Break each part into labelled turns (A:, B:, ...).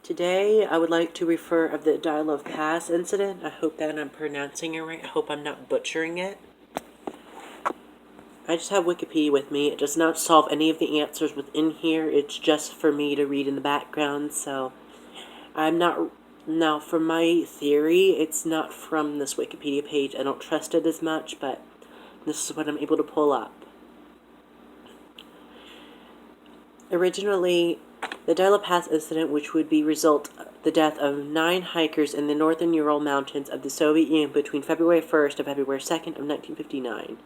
A: Today, I would like to refer of the Dyatlov Pass incident. I hope that I'm pronouncing it right. I hope I'm not butchering it. I just have Wikipedia with me. It does not solve any of the answers within here. It's just for me to read in the background, so I'm not... Now, for my theory, it's not from this Wikipedia page. I don't trust it as much, but this is what I'm able to pull up. Originally, the Dyatlov Pass incident, which would result the death of 9 hikers in the northern Ural Mountains of the Soviet Union between February 1st and February 2nd of 1959.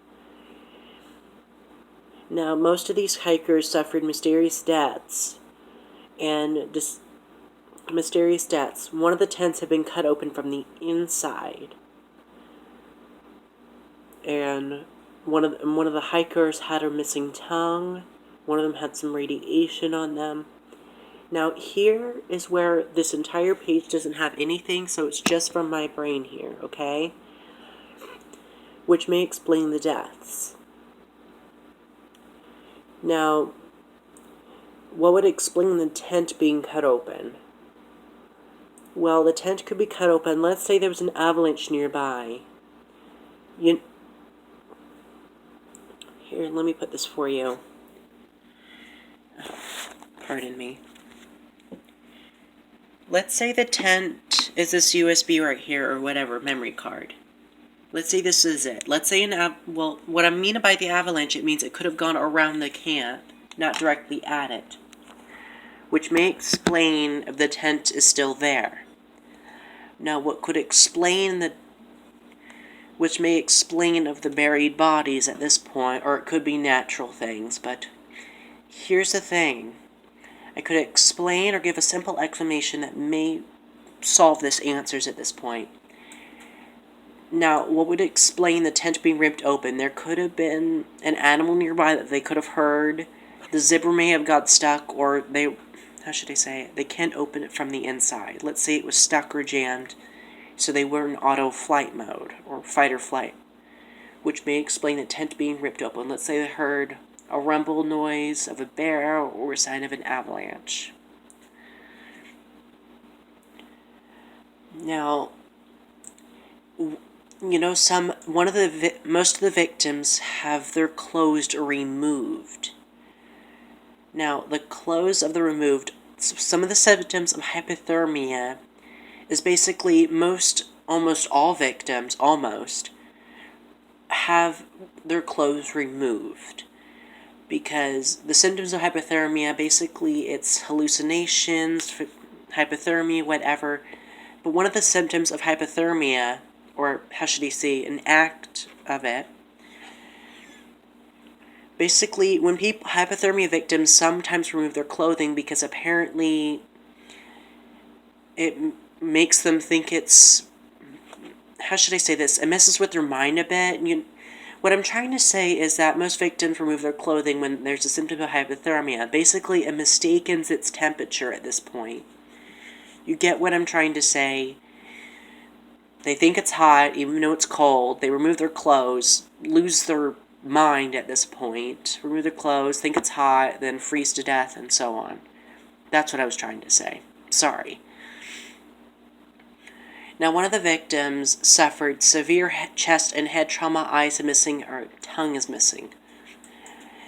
A: Now, most of these hikers suffered mysterious deaths, and mysterious deaths. One of the tents had been cut open from the inside, and one of the hikers had a missing tongue. One of them had some radiation on them. Now, here is where this entire page doesn't have anything, so it's just from my brain here, okay? Which may explain the deaths. Now, what would explain the tent being cut open? Well, the tent could be cut open. Let's say there was an avalanche nearby. Here, let me put this for you. Pardon me. Let's say the tent is this USB right here, or whatever, memory card. Let's say this is it. Let's say well, what I mean by the avalanche, it means it could have gone around the camp, not directly at it. Which may explain if the tent is still there. Now, what could explain which may explain of the buried bodies at this point, or it could be natural things, but here's the thing. I could explain or give a simple explanation that may solve this answers at this point. Now, what would explain the tent being ripped open? There could have been an animal nearby that they could have heard. The zipper may have got stuck, or how should I say it? They can't open it from the inside. Let's say it was stuck or jammed, so they were in auto flight mode, or fight or flight, which may explain the tent being ripped open. Let's say they heard a rumble noise of a bear or a sign of an avalanche. Now, you know, most of the victims have their clothes removed. Now, the clothes of the removed, some of the symptoms of hypothermia is basically almost all victims, have their clothes removed. Because the symptoms of hypothermia, basically it's hallucinations, hypothermia, whatever. But one of the symptoms of hypothermia, or how should I say, an act of it, basically when hypothermia victims sometimes remove their clothing because apparently it makes them think it's, how should I say this, it messes with their mind a bit. What I'm trying to say is that most victims remove their clothing when there's a symptom of hypothermia. Basically, it mistakes its temperature at this point. You get what I'm trying to say? They think it's hot, even though it's cold. They remove their clothes, lose their mind at this point, remove their clothes, think it's hot, then freeze to death, and so on. That's what I was trying to say. Sorry. Now, one of the victims suffered severe chest and head trauma, eyes are missing, or tongue is missing.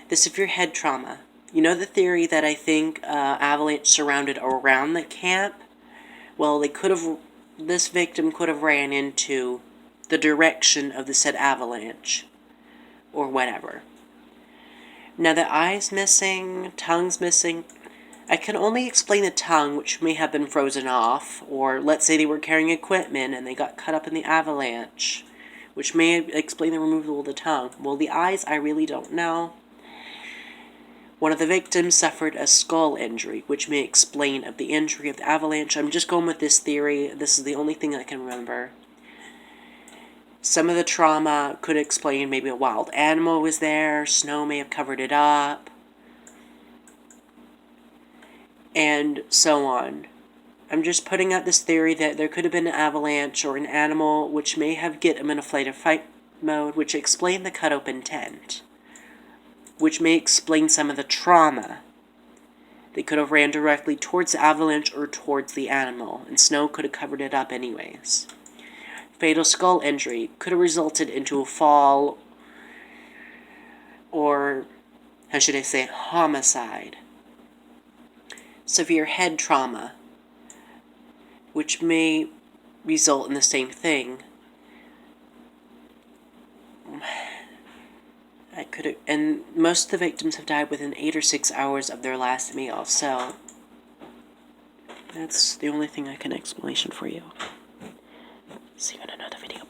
A: The severe head trauma. You know the theory that I think avalanche surrounded around the camp? Well, this victim could have ran into the direction of the said avalanche, or whatever. Now, the eyes missing, tongue's missing. I can only explain the tongue, which may have been frozen off, or let's say they were carrying equipment and they got cut up in the avalanche, which may explain the removal of the tongue. Well, the eyes, I really don't know. One of the victims suffered a skull injury, which may explain of the injury of the avalanche. I'm just going with this theory. This is the only thing I can remember. Some of the trauma could explain maybe a wild animal was there, snow may have covered it up, and so on. I'm just putting out this theory that there could have been an avalanche or an animal which may have get them in a flight or fight mode, which explain the cut open tent, which may explain some of the trauma They could have ran directly towards the avalanche or towards the animal, and snow could have covered it up anyways. Fatal skull injury could have resulted into a fall, or how should I say, homicide. Severe head trauma, which may result in the same thing. And most of the victims have died within 8 or 6 hours of their last meal, so that's the only thing I can explanation for you. See you in another video.